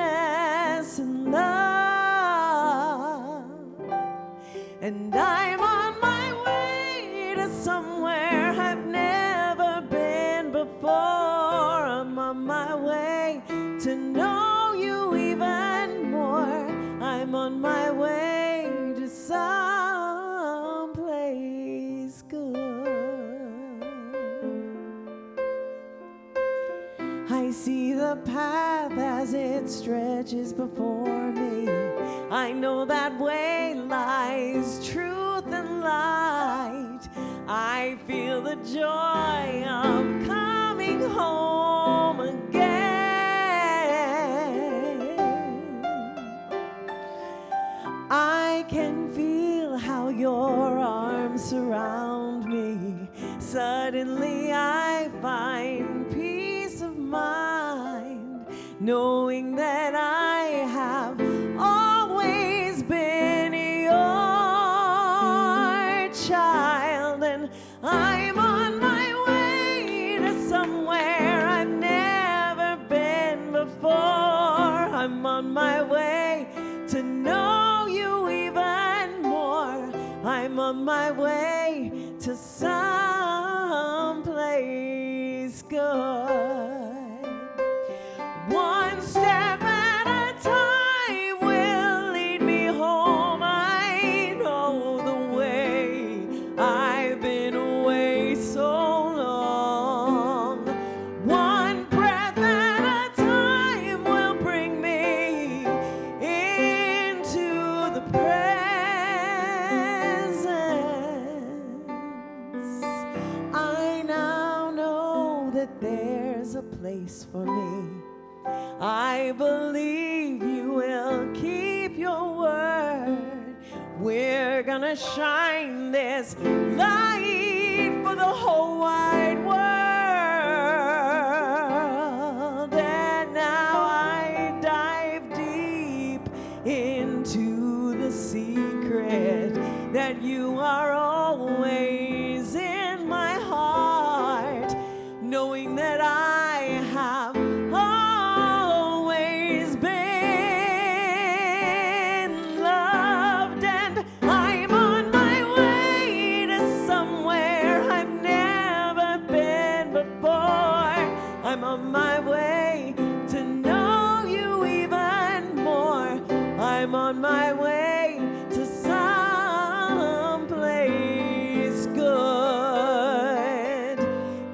and love. And I'm on my way to somewhere I've never been before. I'm on my way to know you even more. I'm on my way to someplace good. I see the path as it stretches before me. I know that way lies truth and light. I feel the joy of coming home again. I can feel how your arms surround me. Suddenly I find peace of mind, knowing that I have always been your child. And I'm on my way to somewhere I've never been before. I'm on my way to know you even more. I'm on my way to someplace good. One step at a time will lead me home. I know the way. I've been away so long. One breath at a time will bring me into the presence. I now know that there's a place for me. I believe you will keep your word. We're gonna shine this light for the whole wide world. And now I dive deep into the secret that you are always in my heart, knowing that I have always been loved. And I'm on my way to somewhere I've never been before. I'm on my way to know you even more. I'm on my way to someplace good.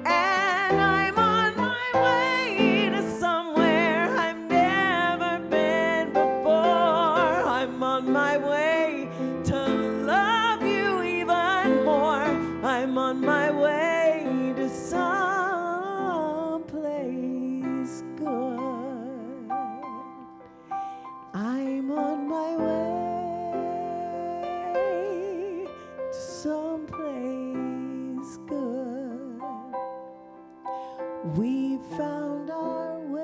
And I'm on my way to somewhere I've never been before. I'm on my way to love you even more. I'm on my way to someplace good. I'm on my way to someplace good. We found our way.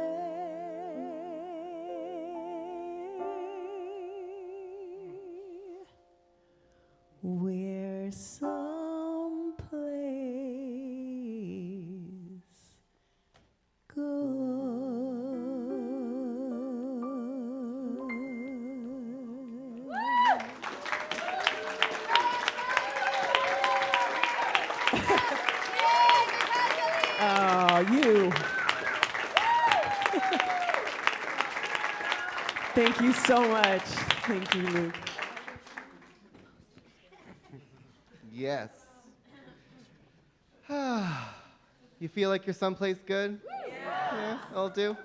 We're someplace Oh, you. Thank you so much. Thank you, Luke. Yes. You feel like you're someplace good? Yeah, I'll do.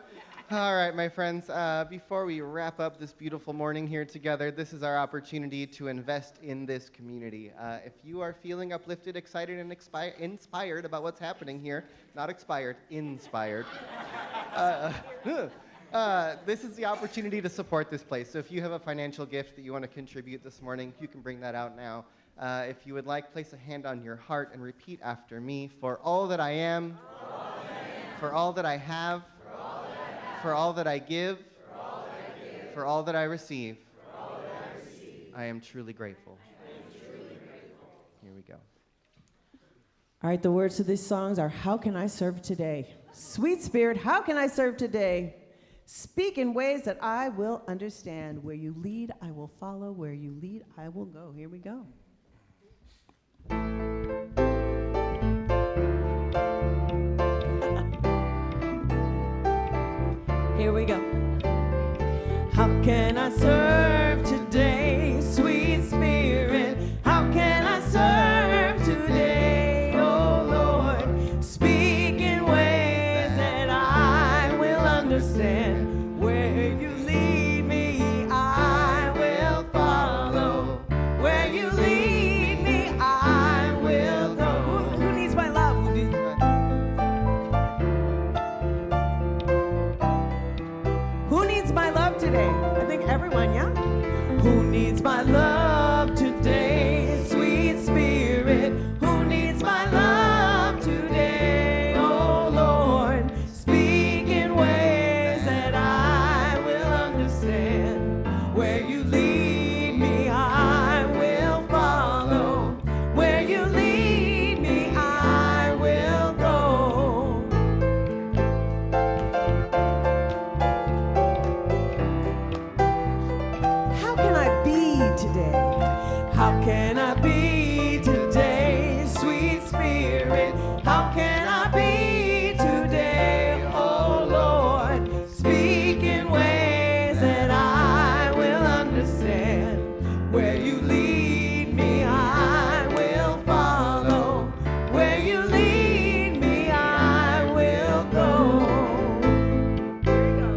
All right, my friends, before we wrap up this beautiful morning here together, this is our opportunity to invest in this community. If you are feeling uplifted, excited, and inspired about what's happening here, not expired, inspired, this is the opportunity to support this place. So if you have a financial gift that you want to contribute this morning, you can bring that out now. If you would like, place a hand on your heart and repeat after me. For all that I am, for all that I have, for all that I give, for all that I receive, I am truly grateful. Here we go. All right, the words to these songs are, how can I serve today? Sweet Spirit, how can I serve today? Speak in ways that I will understand. Where you lead, I will follow. Where you lead, I will go. Here we go. Here we go. How can I serve today, sweet Spirit? How can I serve today, oh Lord? Speak in ways that I will understand. Where you lead me, I will follow. Where you lead me, I will go. Who needs my love? Who needs my love today? I think everyone, yeah? Who needs my love today, sweet Spirit? Who needs my love today, oh Lord? Speak in ways that I will understand. Where you lead me, I will follow. Where you lead me, I will go. How can I be today? How can I be today, sweet Spirit? How can I be today, oh Lord? Speak in ways that I will understand. Where you lead me, I will follow. Where you lead me, I will go. Here we go.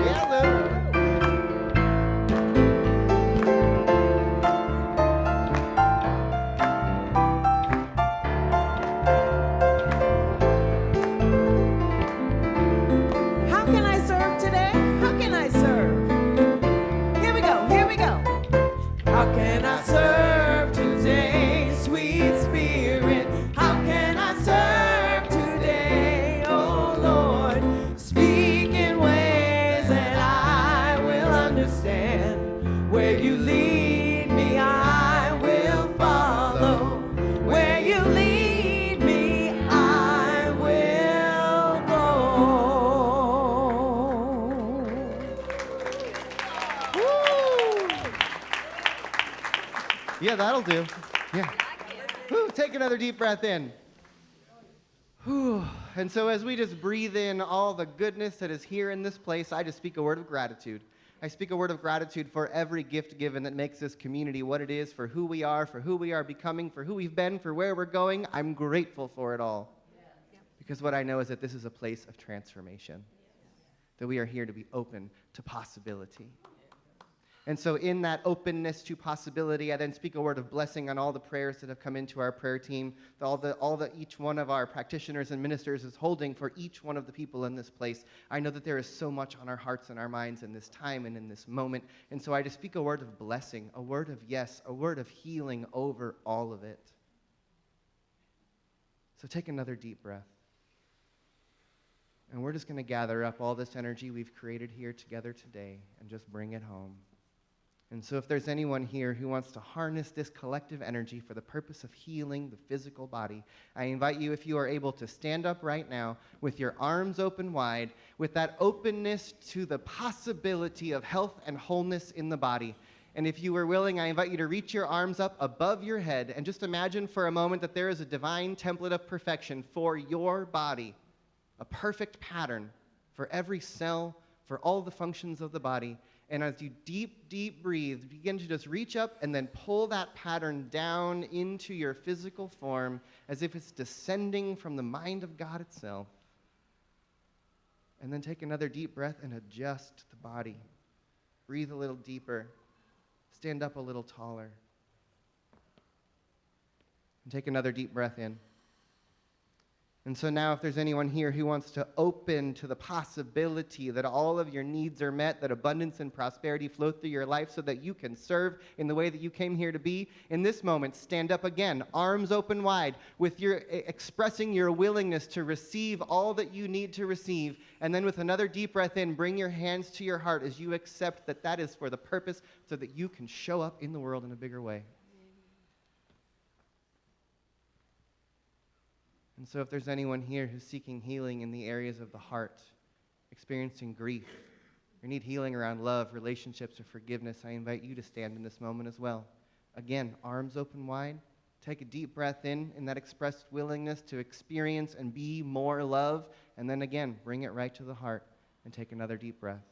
Yeah, Lou. How can I serve today? How can I serve? Here we go, here we go. How can I serve today, sweet Spirit? How can I serve today, oh Lord? Speak in ways that I will understand. Where you lead me, I will follow. Where you lead me, I will go. Woo! Yeah, that'll do. Yeah. Whew, take another deep breath in. Whew. And so as we just breathe in all the goodness that is here in this place, I just speak a word of gratitude. I speak a word of gratitude for every gift given that makes this community what it is, for who we are becoming, for who we've been, for where we're going. I'm grateful for it all. Because what I know is that this is a place of transformation, that we are here to be open to possibility. And so in that openness to possibility, I then speak a word of blessing on all the prayers that have come into our prayer team, all that each one of our practitioners and ministers is holding for each one of the people in this place. I know that there is so much on our hearts and our minds in this time and in this moment. And so I just speak a word of blessing, a word of yes, a word of healing over all of it. So take another deep breath. And we're just going to gather up all this energy we've created here together today and just bring it home. And so if there's anyone here who wants to harness this collective energy for the purpose of healing the physical body, I invite you, if you are able, to stand up right now with your arms open wide, with that openness to the possibility of health and wholeness in the body. And if you are willing, I invite you to reach your arms up above your head and just imagine for a moment that there is a divine template of perfection for your body, a perfect pattern for every cell, for all the functions of the body. And as you deep breathe, begin to just reach up and then pull that pattern down into your physical form as if it's descending from the mind of God itself. And then take another deep breath and adjust the body. Breathe a little deeper. Stand up a little taller. And take another deep breath in. And so now if there's anyone here who wants to open to the possibility that all of your needs are met, that abundance and prosperity flow through your life so that you can serve in the way that you came here to be, in this moment, stand up again, arms open wide, with your expressing your willingness to receive all that you need to receive. And then with another deep breath in, bring your hands to your heart as you accept that that is for the purpose so that you can show up in the world in a bigger way. And so if there's anyone here who's seeking healing in the areas of the heart, experiencing grief, or need healing around love, relationships, or forgiveness, I invite you to stand in this moment as well. Again, arms open wide. Take a deep breath in that expressed willingness to experience and be more love. And then again, bring it right to the heart and take another deep breath.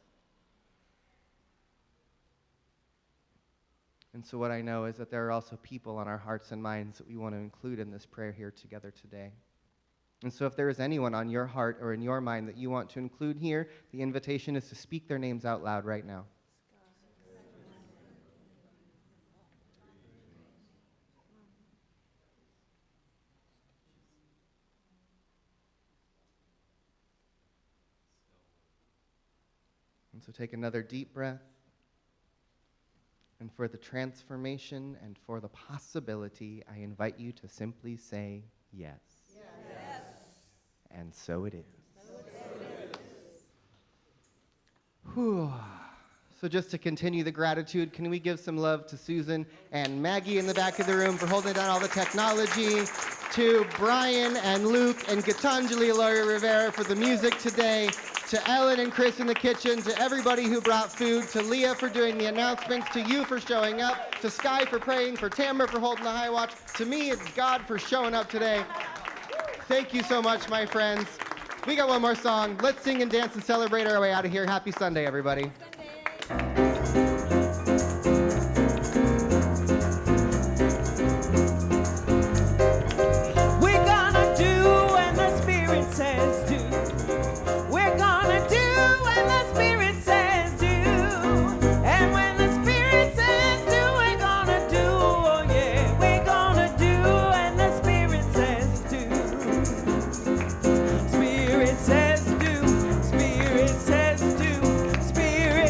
And so what I know is that there are also people on our hearts and minds that we want to include in this prayer here together today. And so if there is anyone on your heart or in your mind that you want to include here, the invitation is to speak their names out loud right now. And so take another deep breath. And for the transformation and for the possibility, I invite you to simply say yes. Yes. And so it is. Whew. So just to continue the gratitude, can we give some love to Susan and Maggie in the back of the room for holding down all the technology, to Brian and Luke and Gitanjali Laurie Rivera for the music today, to Ellen and Chris in the kitchen, to everybody who brought food, to Leah for doing the announcements, to you for showing up, to Sky for praying, for Tamara for holding the high watch, to me it's God for showing up today. Thank you so much, my friends. We got one more song. Let's sing and dance and celebrate our way out of here. Happy Sunday, everybody. We're gonna do when the Spirit says do. We're gonna do when the Spirit says do. And when the Spirit says do, we're gonna do. Oh yeah, we're gonna do when the Spirit says do. Spirit says do. Spirit says do. Spirit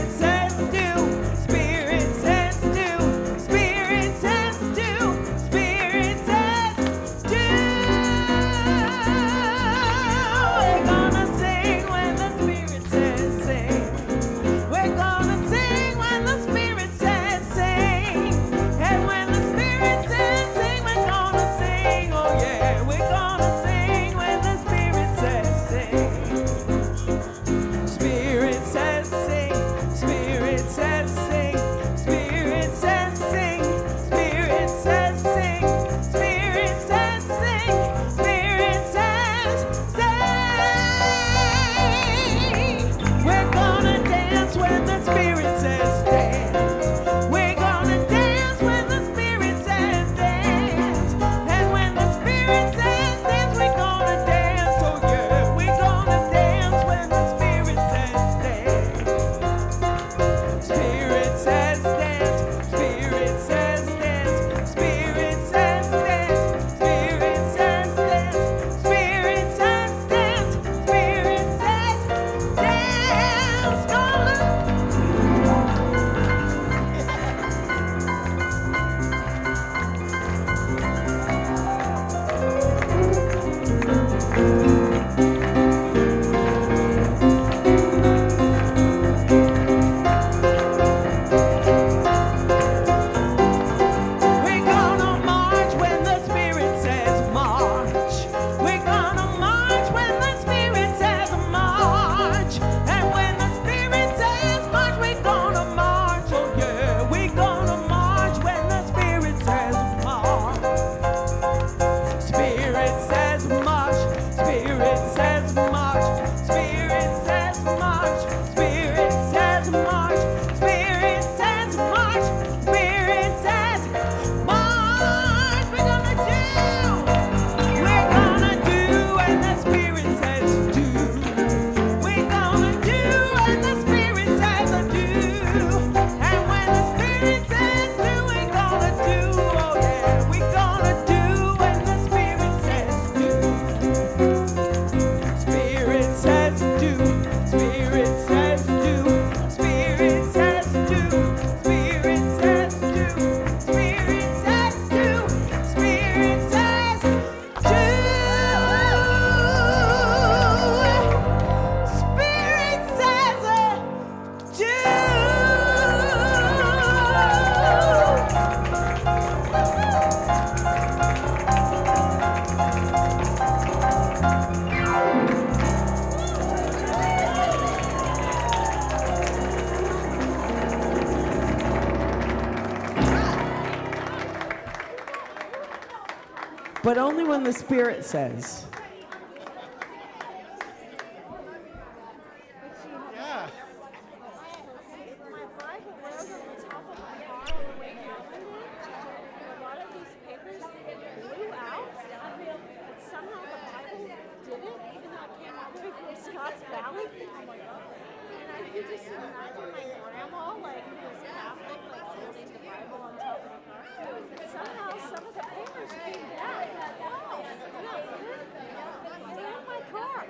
But only when the Spirit says. Yeah. My Bible was on the top of my car on the way down today. A lot of these papers blew out, but somehow the Bible didn't, even though it came all the way from Scotts Valley. And I could just imagine my grandma, like, who was Catholic, like, holding the Bible on top of the car. But somehow some of the papers came down. Wow, isn't that weird? They're in my car.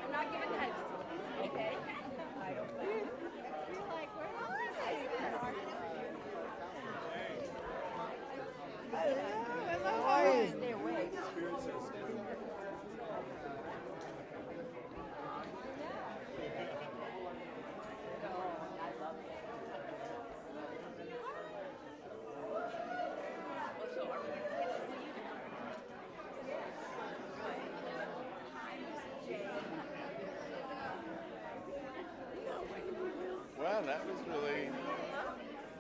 I'm not giving heads. Okay. You're like, where are they? Stay away. Well, that was something.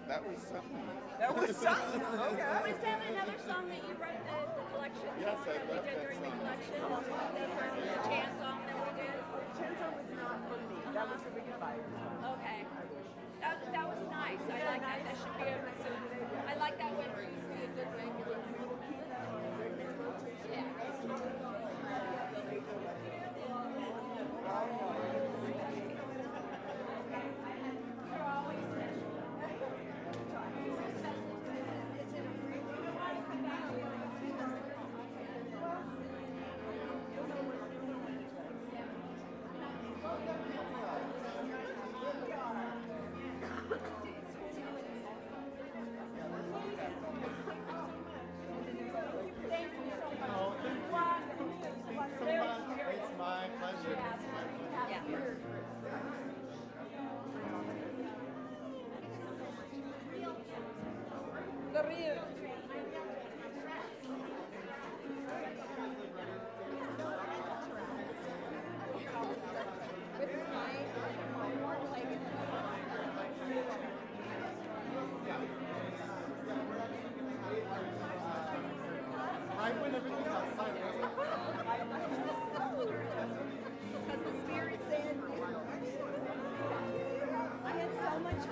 That was something. Okay. Is that another song that you wrote, the collection? Yes, I that we love did that during the song. collection? The chant song that we did? Chanson was not for me. That was for the goodbye. Okay. That was nice. I like that. That should be I like that one too. Be a good regular. Yeah. It's my pleasure. The real. Right when everything's outside. Because the Spirit said, I had so much